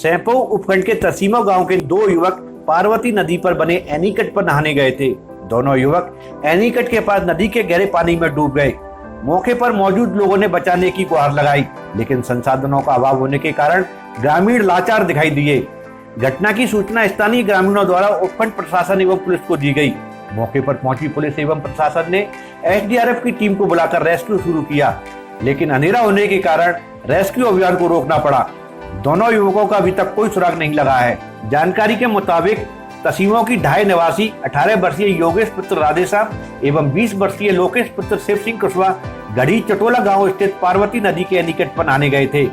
सैंपो उपखंड के तसीमा गांव के दो युवक पार्वती नदी पर बने एनीकट पर नहाने गए थे। दोनों युवक एनीकट के पास नदी के गहरे पानी में डूब गए। मौके पर मौजूद लोगों ने बचाने की गुहार लगाई, लेकिन संसाधनों का अभाव होने के कारण ग्रामीण लाचार दिखाई दिए। घटना की सूचना स्थानीय ग्रामीणों द्वारा उपखंड प्रशासन एवं पुलिस को दी गई। मौके पर पहुंची पुलिस एवं प्रशासन ने एसडीआरएफ की टीम को बुलाकर रेस्क्यू शुरू किया, लेकिन अंधेरा होने के कारण रेस्क्यू अभियान को रोकना पड़ा। दोनों युवकों का अभी तक कोई सुराग नहीं लगा है। जानकारी के मुताबिक तसीमों की ढाई निवासी 18 वर्षीय योगेश पुत्र राधेश्याम एवं 20 वर्षीय लोकेश पुत्र शिव सिंह कुशवाहा गढ़ी चटोला गांव स्थित पार्वती नदी के एनीकट पर नहाने गए थे।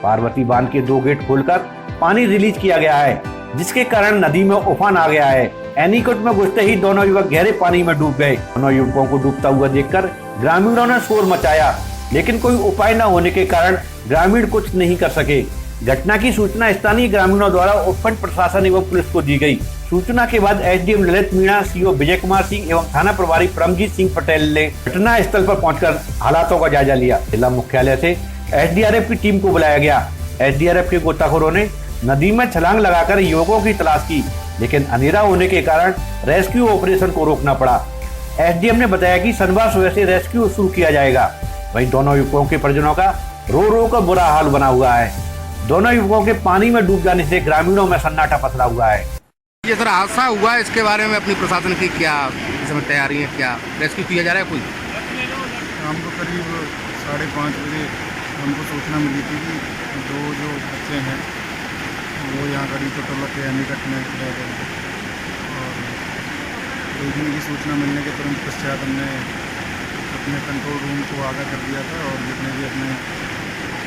पार्वती बांध के 2 गेट खोलकर पानी रिलीज किया गया है, जिसके कारण नदी में उफान आ गया है। एनीकट में घुसते ही दोनों युवक गहरे पानी में डूब गए। दोनों युवकों को डूबता हुआ देखकर ग्रामीणों ने शोर मचाया, लेकिन कोई उपाय न होने के कारण ग्रामीण कुछ नहीं कर सके। घटना की सूचना स्थानीय ग्रामीणों द्वारा उपखंड प्रशासन एवं पुलिस को दी गई। सूचना के बाद एसडीएम ललित मीणा, सीओ विजय कुमार सिंह एवं थाना प्रभारी परमजीत सिंह पटेल ने घटना स्थल पर पहुंचकर हालातों का जायजा लिया। जिला मुख्यालय से एसडीआरएफ की टीम को बुलाया गया। एसडीआरएफ के गोताखोरों ने नदी में छलांग लगाकर युवकों की तलाश की, लेकिन अंधेरा होने के कारण रेस्क्यू ऑपरेशन को रोकना पड़ा। एसडीएम ने बताया कि शनिवार सुबह से रेस्क्यू शुरू किया जाएगा। वहीं दोनों युवकों के परिजनों का रो रो कर बुरा हाल बना हुआ है। दोनों युवकों के पानी में डूब जाने से ग्रामीणों में सन्नाटा पसरा हुआ है। ये सर हादसा हुआ है, इसके बारे में अपनी प्रशासन की क्या इसमें तैयारी है, क्या रेस्क्यू किया जा रहा है? कोई हमको करीब 5:30 बजे हमको सूचना मिली थी कि 2 जो बच्चे हैं वो यहाँ गढ़ी चटोला के एनीकट में रह गए हैं, और देखने की सूचना मिलने के तुरंत पश्चात हमने अपने कंट्रोल रूम को आगाह कर दिया था, और जितने भी अपने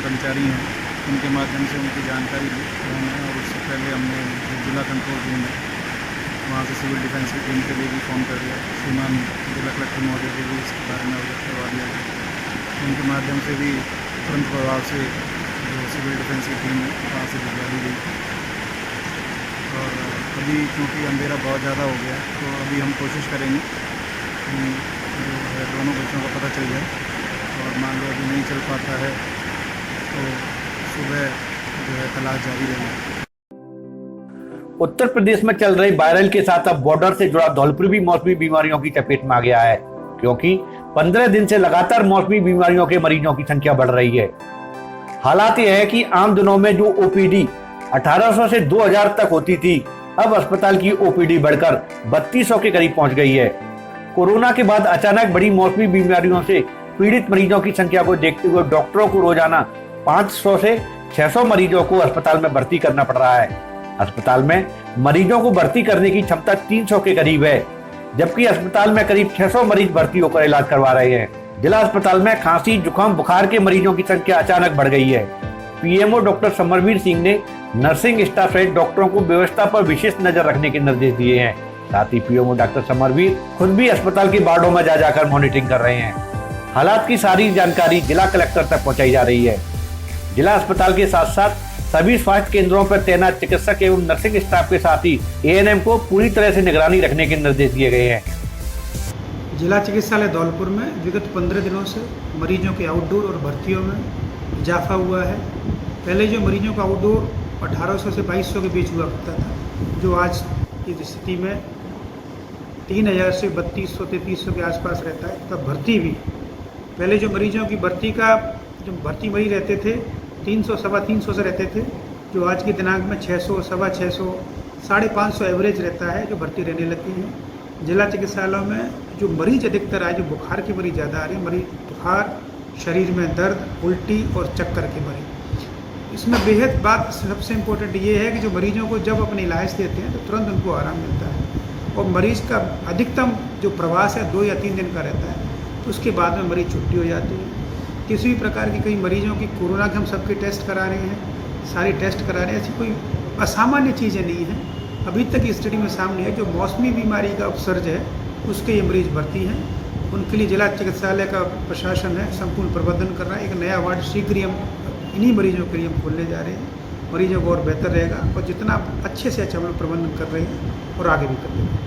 कर्मचारी हैं उनके माध्यम से उनकी जानकारी ली उन्होंने। और उससे पहले हमने जिला कंट्रोल रूम है वहाँ से सिविल डिफेंस की टीम के लिए भी फ़ोन कर दिया। श्रीमान जिला कलेक्टर महोदय के भी इसके बारे में अवगत करवा दिया गया। उनके माध्यम से भी तुरंत प्रभाव से जो सिविल डिफेंस की टीम है वहाँ से भिजवा दी गई। और अभी क्योंकि अंधेरा बहुत ज़्यादा हो गया, तो अभी हम कोशिश करेंगे कि जो है दोनों बच्चों का पता चल जाए, और मान लो अभी नहीं चल पाता है तो सुबह जो है तलाश जारी रहेगी। उत्तर प्रदेश में चल रही वायरल के साथ अब बॉर्डर से जुड़ा धौलपुर भी मौसमी बीमारियों की चपेट में आ गया है, क्योंकि 15 दिन से लगातार मौसमी बीमारियों के मरीजों की संख्या बढ़ रही है। हालात यह है कि आम दिनों में जो ओपीडी 1800 से 2000 तक होती थी, अब अस्पताल की ओपीडी बढ़कर 3200 के करीब पहुंच गई है। कोरोना के बाद अचानक बड़ी मौसमी बीमारियों से पीड़ित मरीजों की संख्या को देखते हुए डॉक्टरों को रोजाना 500 से 600 मरीजों को अस्पताल में भर्ती करना पड़ रहा है। अस्पताल में मरीजों को भर्ती करने की क्षमता 300 के करीब है, जबकि अस्पताल में करीब 600 मरीज भर्ती होकर इलाज करवा रहे हैं। जिला अस्पताल में खांसी, जुकाम, बुखार के मरीजों की संख्या अचानक बढ़ गई है। पीएमओ डॉक्टर समरवीर सिंह ने नर्सिंग स्टाफ सहित डॉक्टरों को व्यवस्था पर विशेष नजर रखने के निर्देश दिए हैं। साथ ही पीएमओ डॉक्टर समरवीर खुद भी अस्पताल के वार्डों में जा जाकर मॉनिटरिंग कर रहे हैं। हालात की सारी जानकारी जिला कलेक्टर तक पहुंचाई जा रही है। जिला अस्पताल के साथ साथ सभी स्वास्थ्य केंद्रों पर तैनात चिकित्सक एवं नर्सिंग स्टाफ के साथ ही एएनएम को पूरी तरह से निगरानी रखने के निर्देश दिए गए हैं। जिला चिकित्सालय धौलपुर में विगत 15 दिनों से मरीजों के आउटडोर और भर्तियों में इजाफा हुआ है। पहले जो मरीजों का आउटडोर 1800 से 2200 के बीच हुआ करता था, जो आज की स्थिति में 3000 से 3200 3300 के आसपास रहता है। तब भर्ती भी पहले जो मरीजों की भर्ती का जो भर्ती मरीज रहते थे 300 सवा 300 से रहते थे, जो आज की दिनांक में 600 सवा 600 550 एवरेज रहता है जो भर्ती रहने लगती है। जिला चिकित्सालयों में जो मरीज अधिकतर आए, जो बुखार के मरीज ज़्यादा आ रहे हैं, मरीज बुखार, शरीर में दर्द, उल्टी और चक्कर के मरीज। इसमें बेहद बात सबसे इम्पोर्टेंट ये है कि जो मरीजों को जब अपने इलाज देते हैं तो तुरंत उनको आराम मिलता है, और मरीज का अधिकतम जो प्रवास है 2 या 3 दिन का रहता है, तो उसके बाद में मरीज छुट्टी हो जाती है। किसी भी प्रकार की कई मरीजों की कोरोना के हम सबके टेस्ट करा रहे हैं, सारी टेस्ट करा रहे हैं, ऐसी कोई असामान्य चीज़ें नहीं हैं। अभी तक की स्टडी में सामने है जो मौसमी बीमारी का उपसर्ज है उसके ये मरीज भर्ती हैं। उनके लिए जिला चिकित्सालय का प्रशासन है संपूर्ण प्रबंधन कर रहा है। एक नया वार्ड शीघ्र ही हम इन्हीं मरीजों के लिए हम खोलने जा रहे हैं। मरीजों को और बेहतर रहेगा, और जितना अच्छे से अच्छा हम लोग प्रबंधन कर रहे हैं और आगे भी कर रहे हैं।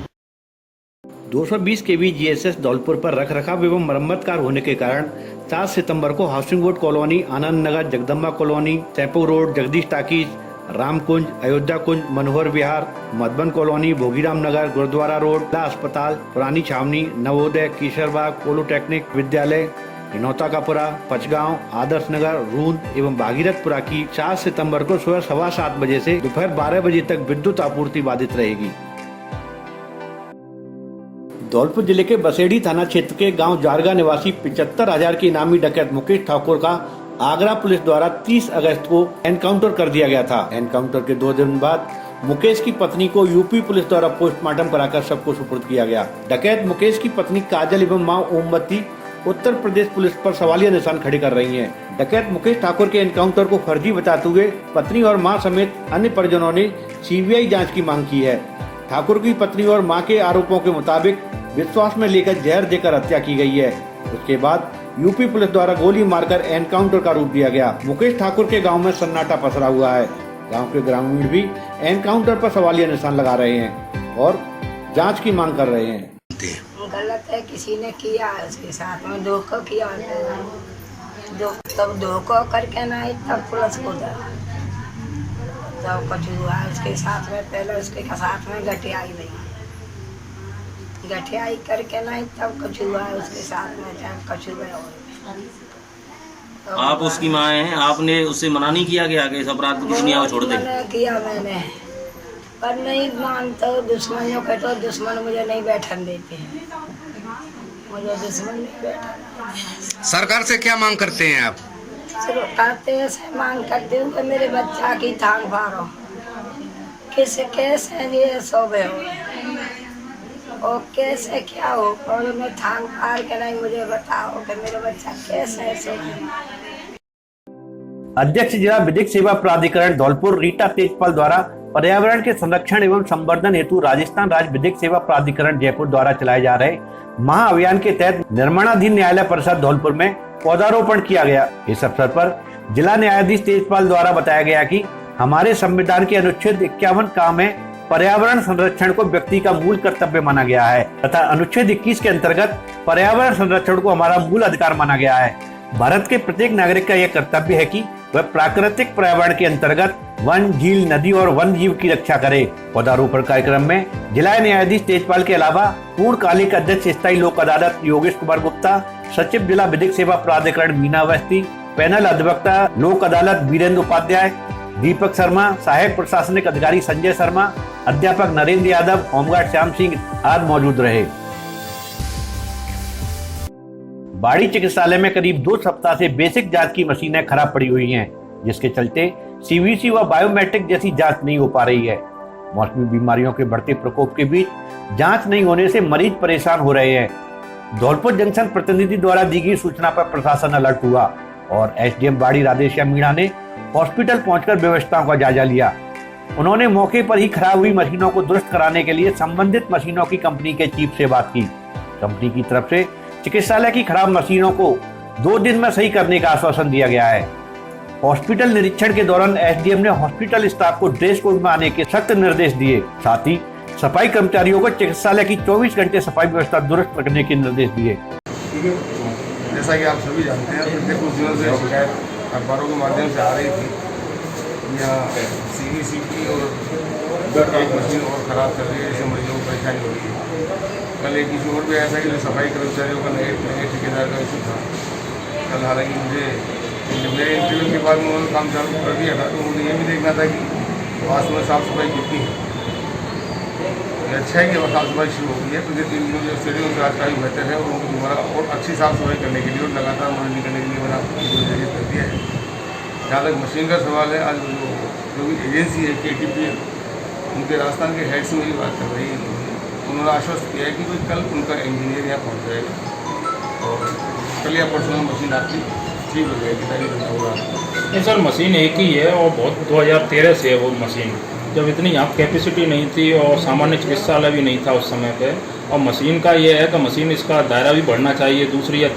220 केवी जीएसएस धौलपुर पर रखरखाव एवं मरम्मत कार्य होने के कारण 7 सितंबर को housing board colony, Anand Nagar, Jagdamba colony, Saipo road, Jagdish talkies, Ramkunj, Ayodhya Kunj, Manohar Vihar, Madhuban colony, Bhogiram Nagar, Gurudwara road, जिला अस्पताल, पुरानी छावनी, नवोदय, केशरबाग, पॉलिटेक्निक विद्यालय, हिनौता का पुरा, पचगांव, आदर्श नगर, रूंद एवं भागीरथपुरा की 4 सितंबर को सुबह 7:15 बजे से दोपहर 12 बजे तक विद्युत आपूर्ति बाधित रहेगी। धौलपुर जिले के बसेड़ी थाना क्षेत्र के गांव जारगा निवासी 75,000 के इनामी डकैत मुकेश ठाकुर का आगरा पुलिस द्वारा 30 अगस्त को एनकाउंटर कर दिया गया था। एनकाउंटर के 2 दिन बाद मुकेश की पत्नी को यूपी पुलिस द्वारा पोस्टमार्टम कराकर सबको सुपुर्द किया गया। डकैत मुकेश की पत्नी काजल एवं मां ओमवती उत्तर प्रदेश पुलिस पर सवालिया निशान खड़े कर रही हैं। डकैत मुकेश ठाकुर के एनकाउंटर को फर्जी बताते हुए पत्नी और मां समेत अन्य परिजनों ने सीबीआई जांच की मांग की है। ठाकुर की पत्नी और मां के आरोपों के मुताबिक विश्वास में लेकर जहर देकर हत्या की गई है। उसके बाद यूपी पुलिस द्वारा गोली मारकर एनकाउंटर का रूप दिया गया। मुकेश ठाकुर के गांव में सन्नाटा पसरा हुआ है। गांव के ग्रामीण भी एनकाउंटर पर सवालिया निशान लगा रहे हैं और जांच की मांग कर रहे हैं। गलत है, किसी ने किया है, उसके साथ में धोखा किया है। तब धोखा करके ना तब पुलिस को जब कुछ हुआ उसके साथ में, पहले उसके साथ में गठियाई नहीं, गठियाई करके नहीं तब कुछ हुआ उसके साथ में, जब कुछ हुआ। आप उसकी माँ हैं, आपने उससे मना नहीं किया कि आगे इस अपराध को कुछ नहीं आओ छोड़ दे? किया मैंने, पर नहीं मानता। दुश्मनों के तो दुश्मन मुझे नहीं बैठन देते हैं, मुझे दुश्मन नहीं बैठन। सरकार से क्या मांग करते हैं आप? करते ऐसे मांग करती हूँ कि मेरे बच्चा की थांग फाड़ो, किस कैसे ये सोबे हो और कैसे क्या हो, और मैं थांग फाड़ के नहीं मुझे बताओ कि मेरे बच्चा कैसे सोबे। अध्यक्ष जिला विधिक सेवा प्राधिकरण धौलपुर रीटा तेजपाल द्वारा पर्यावरण के संरक्षण एवं संवर्धन हेतु राजस्थान राज्य विधिक सेवा प्राधिकरण जयपुर द्वारा चलाए जा रहे महाअभियान के तहत निर्माणाधीन न्यायालय परिसर धौलपुर में पौधारोपण किया गया। इस अवसर पर जिला न्यायाधीश तेजपाल द्वारा बताया गया कि हमारे संविधान के अनुच्छेद 51 का में पर्यावरण संरक्षण को व्यक्ति का मूल कर्तव्य माना गया है तथा अनुच्छेद 21 के अंतर्गत पर्यावरण संरक्षण को हमारा मूल अधिकार माना गया है। भारत के प्रत्येक नागरिक का यह कर्तव्य है कि वह प्राकृतिक पर्यावरण के अंतर्गत वन, झील, नदी और वन जीव की रक्षा करे। पौधारोपण कार्यक्रम में जिला न्यायाधीश तेजपाल के अलावा पूर्णकालिक अध्यक्ष स्थायी लोक अदालत योगेश कुमार गुप्ता, सचिव जिला विधिक सेवा प्राधिकरण मीना अवस्थी, पैनल अधिवक्ता लोक अदालत वीरेंद्र उपाध्याय, दीपक शर्मा, सहायक प्रशासनिक अधिकारी संजय शर्मा, अध्यापक नरेंद्र यादव, होमगार्ड श्याम सिंह आदि मौजूद रहे। बाड़ी चिकित्सालय में करीब 2 सप्ताह से बेसिक जांच की मशीनें खराब पड़ी हुई हैं, जिसके चलते सीवीसी व बायोमेट्रिक जैसी जांच नहीं हो पा रही है। मौसमी बीमारियों के बढ़ते प्रकोप के बीच जांच नहीं होने से मरीज परेशान हो रहे हैं। धौलपुर जंक्शन प्रतिनिधि द्वारा दी गई सूचना पर प्रशासन अलर्ट हुआ और एसडीएम बाड़ी राधेश्याम मीणा ने हॉस्पिटल पहुंचकर व्यवस्थाओं का जायजा लिया। उन्होंने मौके पर ही खराब हुई मशीनों को दुरुस्त कराने के लिए संबंधित मशीनों की कंपनी के चीफ से बात की। कंपनी की तरफ से चिकित्सालय की खराब मशीनों को 2 दिन में सही करने का आश्वासन दिया गया है। हॉस्पिटल निरीक्षण के दौरान एसडीएम ने हॉस्पिटल स्टाफ को ड्रेस कोड में आने के सख्त निर्देश दिए। साथ ही सफाई कर्मचारियों को चिकित्सालय की 24 घंटे सफाई व्यवस्था दुरुस्त रखने के निर्देश दिए। जैसा कि आप सभी जानते हैं, पिछले कुछ दिनों से शिकायत अखबारों के माध्यम से आ रही थी, यहाँ सीवीसी की और एक मशीन और ख़राब चल रही है, जिससे मरीजों को परेशानी हो रही है। कल एक इशू और भी ऐसा कि जो सफाई कर्मचारियों का नए ठेकेदार का इशू था। कल हालांकि मुझे जब मेरे इंटरव्यू के बाद उन्होंने काम चालू कर दिया था, तो मुझे ये भी देखना था कि पास में साफ़ सफाई कितनी है। अच्छा है कि साफ़ सफाई शुरू हो गई है, पिछले 3 दिनों जो स्टेडियम से आज काफ़ी बेहतर है और उनको दोबारा और अच्छी साफ़ सफाई करने के लिए और लगातार मॉनिटरिंग करने के लिए मैंने आपको जरिए कर दिया है। जहाँ तक मशीन का सवाल है, आज जो भी एजेंसी है KTP, उनके राजस्थान के हेड से मेरी बात कर रही है। उन्होंने आश्वस्त किया है कि भाई कल उनका इंजीनियर यहाँ पहुँच जाएगा और कल या परसों में मशीन आपकी ठीक हो जाएगी, ताकि होगा। नहीं सर, मशीन एक ही है और बहुत 2013 से है वो मशीन, जब इतनी यहाँ कैपेसिटी नहीं थी और सामान्य चिकित्सालय भी नहीं था उस समय पे। और मशीन का ये है कि मशीन इसका दायरा भी बढ़ना चाहिए, दूसरी या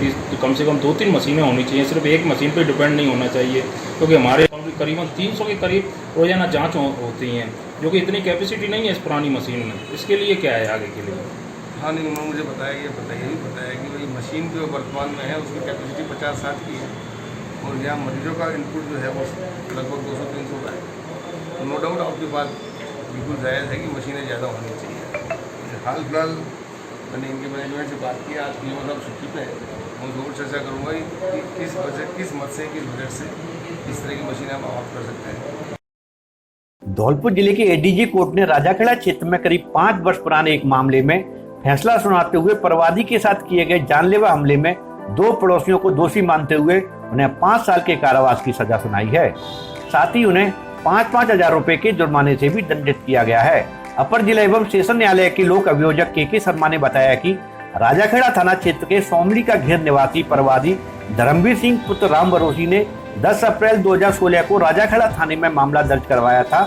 कम से कम 2-3 मशीनें होनी चाहिए, सिर्फ एक मशीन पे डिपेंड नहीं होना चाहिए, क्योंकि हमारे करीबन 300 के करीब रोजाना जाँच होती हैं, जो कि इतनी कैपेसिटी नहीं है इस पुरानी मशीन में। इसके लिए क्या है आगे के लिए? हाँ, नहीं, उन्होंने मुझे बताया कि भाई मशीन जो वर्तमान में है उसकी कैपेसिटी 50-60 की है और यहाँ मरीजों का इनपुट जो है वो लगभग 200-300 का है। नो डाउट आपकी बात बिल्कुल जायज़ है कि मशीनें ज़्यादा होनी चाहिए। हाल फिलहाल मैंने इनके मैनेजमेंट से बात की, आज पीओ साहब छुट्टी पे है, मैं ज़रूर चर्चा करूँगा कि किस मत से किस बजट से इस तरह की मशीनें हम ऑफ कर सकते हैं। धौलपुर जिले के एडीजे कोर्ट ने राजाखेड़ा क्षेत्र में करीब 5 वर्ष पुराने एक मामले में फैसला सुनाते हुए परवादी के साथ किए गए जानलेवा हमले में 2 पड़ोसियों को दोषी मानते हुए उन्हें 5 साल के कारावास की सजा सुनाई है। साथ ही उन्हें 5-5 हजार रुपए के जुर्माने से भी दंडित किया गया है। अपर जिला एवं सेशन न्यायालय के लोक अभियोजक के शर्मा ने बताया कि राजाखेड़ा थाना क्षेत्र के सोमली का घेर निवासी परवादी धर्मवीर सिंह पुत्र राम बरोसी ने 10 अप्रैल 2016 को राजाखेड़ा थाने में मामला दर्ज करवाया था,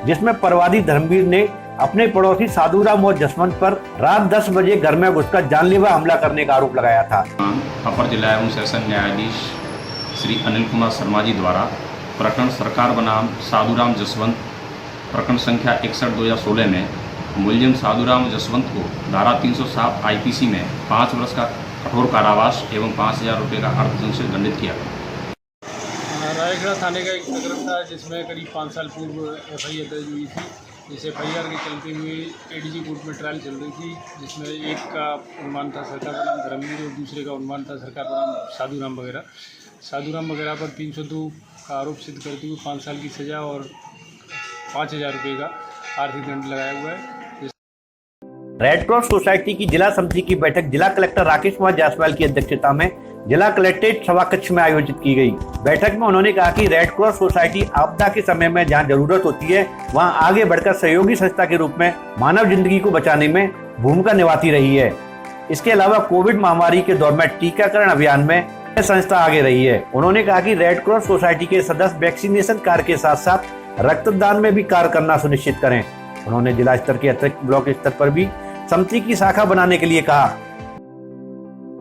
जिसमें परवादी धर्मवीर ने अपने पड़ोसी साधुराम और जसवंत पर रात 10 बजे घर में घुसकर जानलेवा हमला करने का आरोप लगाया था। अपर जिला एवं सेशन न्यायाधीश श्री अनिल कुमार शर्मा जी द्वारा प्रकरण सरकार बनाम साधुराम जसवंत प्रकरण संख्या 61/2016 में मुलजिम साधुराम जसवंत को धारा 307 आईपीसी में 5 वर्ष का कठोर कारावास एवं 5,000 रुपये का अर्थदंड से दंडित किया गया। रायगढ़ थाने का एक प्रकरण था जिसमें करीब 5 साल पूर्व एफआईआर दर्ज हुई थी। इस एफआईआर के चलते हुए एडीजी कोर्ट में ट्रायल चल रही थी, जिसमें एक का अनुमान था सरकार का नाम धर्मवीर और दूसरे का अनुमान था सरकार का नाम साधुराम वगैरह पर 302 का आरोप सिद्ध करते हुए 5 साल की सज़ा और 5,000 रुपये का आर्थिक दंड लगाया हुआ है। रेड क्रॉस सोसाइटी की जिला समिति की बैठक जिला कलेक्टर राकेश कुमार जायसवाल की अध्यक्षता में जिला कलेक्ट्रेट सभा कक्ष में आयोजित की गई। बैठक में उन्होंने कहा कि रेड क्रॉस सोसाइटी आपदा के समय में जहां जरूरत होती है वहां आगे बढ़कर सहयोगी संस्था के रूप में मानव जिंदगी को बचाने में भूमिका निभाती रही है। इसके अलावा कोविड महामारी के दौर में टीकाकरण अभियान में यह संस्था आगे रही है। उन्होंने कहा कि रेड क्रॉस सोसाइटी के सदस्य वैक्सीनेशन कार्य के साथ साथ रक्तदान में भी कार्य करना सुनिश्चित करें। उन्होंने जिला स्तर के अतिरिक्त ब्लॉक स्तर पर भी समिति की शाखा बनाने के लिए कहा।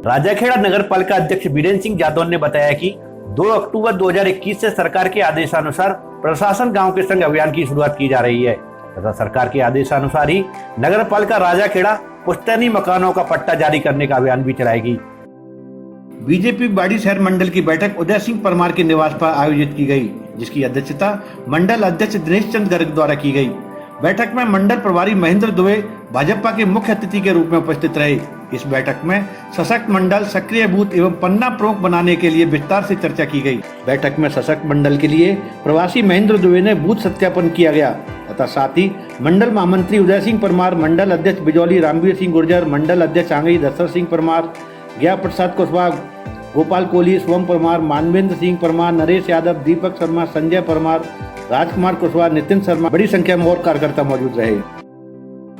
राजाखेड़ा नगर पालिका अध्यक्ष वीरेंद्र सिंह यादव ने बताया कि 2 अक्टूबर 2021 से सरकार के आदेशानुसार प्रशासन गांव के संग अभियान की शुरुआत की जा रही है तथा सरकार के आदेशानुसार ही नगर पालिका राजाखेड़ा पुश्तैनी मकानों का पट्टा जारी करने का अभियान भी चलाएगी। बीजेपी बाड़ी शहर मंडल की बैठक उदय सिंह परमार के निवास पर आयोजित की गई, जिसकी अध्यक्षता मंडल अध्यक्ष दिनेश चंद गर्ग द्वारा की गई। बैठक में मंडल प्रभारी महेंद्र दुबे भाजपा के मुख्य अतिथि के रूप में उपस्थित रहे। इस बैठक में सशक्त मंडल, सक्रिय बूथ एवं पन्ना प्रमुख बनाने के लिए विस्तार से चर्चा की गई। बैठक में सशक्त मंडल के लिए प्रवासी महेंद्र दुबे ने बूथ सत्यापन किया गया तथा साथ ही मंडल महामंत्री उदय सिंह परमार, मंडल अध्यक्ष बिजौली रामवीर सिंह गुर्जर, मंडल अध्यक्ष आंगई दशरथ सिंह परमार, ज्ञा प्रसाद कुशवाहा, गोपाल कोहली, स्वम परमार, मानवेंद्र सिंह परमार, नरेश यादव, दीपक शर्मा, संजय परमार, राजकुमार कुशवाहा, नितिन शर्मा बड़ी संख्या में और कार्यकर्ता मौजूद रहे।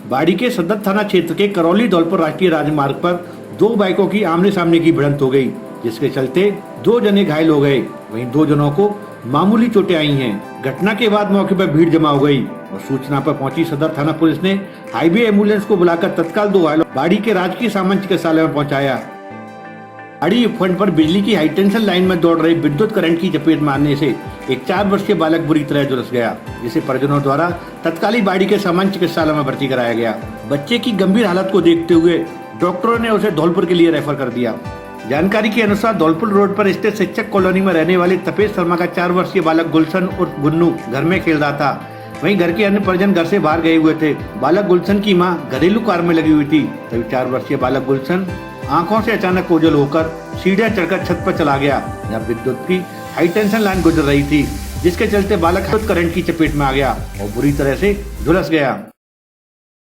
बाड़ी के सदर थाना क्षेत्र के करौली धौलपुर राष्ट्रीय राजमार्ग पर 2 बाइकों की आमने सामने की भिड़ंत हो गई, जिसके चलते 2 जने घायल हो गए। वहीं 2 जनों को मामूली चोटें आई हैं। घटना के बाद मौके पर भीड़ जमा हो गई और सूचना पर पहुंची सदर थाना पुलिस ने हाईवे एम्बुलेंस को बुलाकर तत्काल 2 घायलों बाड़ी के राजकीय सामान्य चिकित्सालय में पहुंचाया। बाड़ी उपखंड पर बिजली की हाईटेंशन लाइन में दौड़ रहे विद्युत करंट की चपेट मारने से एक 4 वर्षीय बालक बुरी तरह झुलस गया, जिसे परिजनों द्वारा तत्कालीन बाड़ी के सामान्य चिकित्सालय में भर्ती कराया गया। बच्चे की गंभीर हालत को देखते हुए डॉक्टरों ने उसे धौलपुर के लिए रेफर कर दिया। जानकारी के अनुसार धौलपुर रोड पर स्थित शिक्षक कॉलोनी में रहने वाले तपेश शर्मा का 4 वर्षीय बालक गुलशन उर्फ गुन्नू घर में खेल रहा था। वहीं घर के अन्य परिजन घर से बाहर गए हुए थे। बालक गुलशन की मां घरेलू कार में लगी हुई थी। तभी 4 वर्षीय बालक गुलशन आंखों से अचानक ओझल होकर सीढ़ियां चढ़कर छत पर चला गया, जहां विद्युत की हाई टेंशन लाइन गुजर रही थी, जिसके चलते बालक विद्युत करंट की चपेट में आ गया और बुरी तरह से झुलस गया।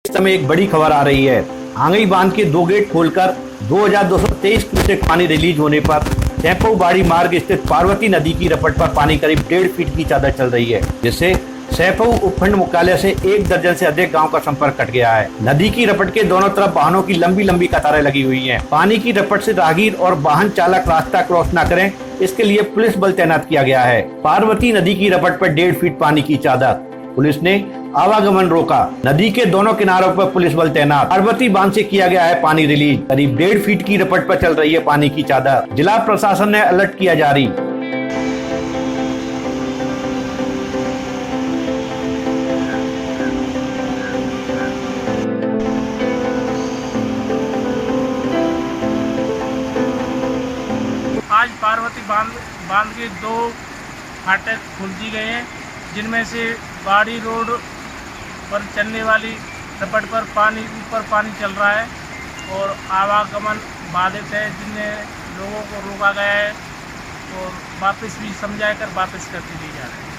इस समय एक बड़ी खबर आ रही है। आंगई बांध के 2 गेट खोलकर 2223 क्यूसेक पानी रिलीज होने पर सैंपऊ बाड़ी मार्ग स्थित पार्वती नदी की रपट पर पानी करीब 1.5 फीट की चादर चल रही है, जिससे सैंपऊ उपखंड मुख्यालय से 1 दर्जन से अधिक गांव का संपर्क कट गया है। नदी की रपट के दोनों तरफ वाहनों की लंबी लंबी कतारें लगी हुई हैं। पानी की रपट से राहगीर और वाहन चालक रास्ता क्रॉस न करें, इसके लिए पुलिस बल तैनात किया गया है। पार्वती नदी की रपट पर 1.5 फीट पानी की चादर, पुलिस ने आवागमन रोका। नदी के दोनों किनारों पर पुलिस बल तैनात। पार्वती बांध से किया गया है पानी रिलीज। करीब 1.5 फीट की रपट पर चल रही है पानी की चादर। जिला प्रशासन ने अलर्ट किया जारी। आज पार्वती बांध के 2 फाटक खोल दिए गए हैं, जिनमें से बाड़ी रोड पर चलने वाली रपट पर ऊपर पानी चल रहा है और आवागमन बाधित है, जिनमें लोगों को रोका गया है और वापस भी समझा कर वापस करके दी जा रही है।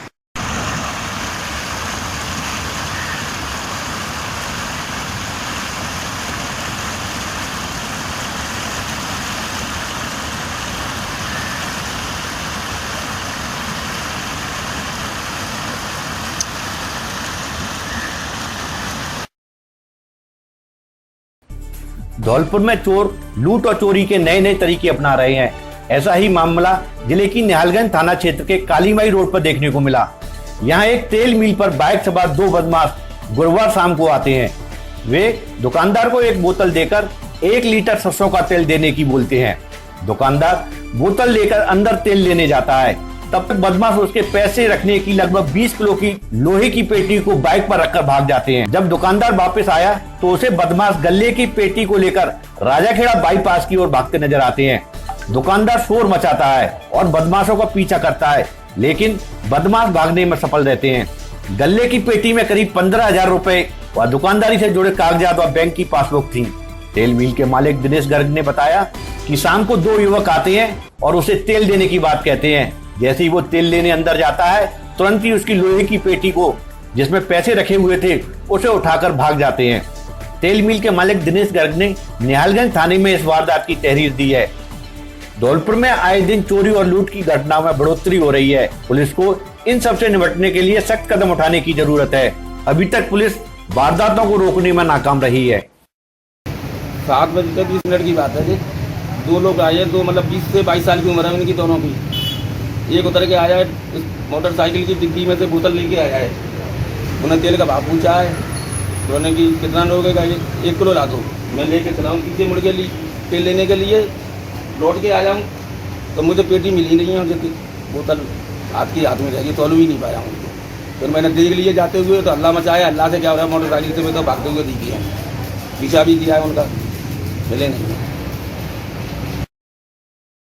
धौलपुर में चोर लूट और चोरी के नए नए तरीके अपना रहे हैं। ऐसा ही मामला जिले की निहालगंज थाना क्षेत्र के कालीमाई रोड पर देखने को मिला। यहाँ एक तेल मिल पर बाइक सवार दो बदमाश गुरुवार शाम को आते हैं। वे दुकानदार को एक बोतल देकर 1 लीटर सरसों का तेल देने की बोलते हैं। दुकानदार बोतल लेकर अंदर तेल लेने जाता है, तब तक बदमाश उसके पैसे रखने की लगभग 20 किलो की लोहे की पेटी को बाइक पर रखकर भाग जाते हैं। जब दुकानदार वापस आया तो उसे बदमाश गल्ले की पेटी को लेकर राजाखेड़ा बाईपास की ओर भागते नजर आते हैं। दुकानदार शोर मचाता है और बदमाशों का पीछा करता है, लेकिन बदमाश भागने में सफल रहते हैं। गल्ले की पेटी में करीब 15,000 रुपए और दुकानदारी से जुड़े कागजात और बैंक की पासबुक थी। तेल मिल के मालिक दिनेश गर्ग ने बताया कि शाम को 2 युवक आते हैं और उसे तेल देने की बात कहते हैं। जैसे ही वो तेल लेने अंदर जाता है, तुरंत ही उसकी लोहे की पेटी को जिसमें पैसे रखे हुए थे उसे उठाकर भाग जाते हैं। तेल मिल के मालिक दिनेश गर्ग ने निहालगंज थाने में इस वारदात की तहरीर दी है। धौलपुर में आए दिन चोरी और लूट की घटनाओं में बढ़ोतरी हो रही है। पुलिस को इन सब से निपटने के लिए सख्त कदम उठाने की जरूरत है। अभी तक पुलिस वारदातों को रोकने में नाकाम रही है। 7 बजे 20 मिनट की बात है जी। 2 लोग आए, 2 मतलब 20 से 22 साल की उम्र है उनकी दोनों की। एक उतर के आया है, मोटरसाइकिल की डिग्गी में से बोतल लेके आया है। उन्हें तेल का भाव पूछा है, उन्होंने कि कितना लोगे का 1 किलो ला दो। मैं लेके चला हूँ पीछे मुड़ के तेल लेने के लिए, लौट के आया हूँ तो मुझे पेटी मिली नहीं है, मुझे बोतल हाथ में रहेगी, तोल भी नहीं पाया हूँ। फिर मैंने देख लिए जाते हुए तो अल्लाह मचाया, अल्लाह से क्या हो रहा है, मोटरसाइकिल से मैं तो भागते हुए दिखी है, पीछा भी किया है उनका, मिले नहीं।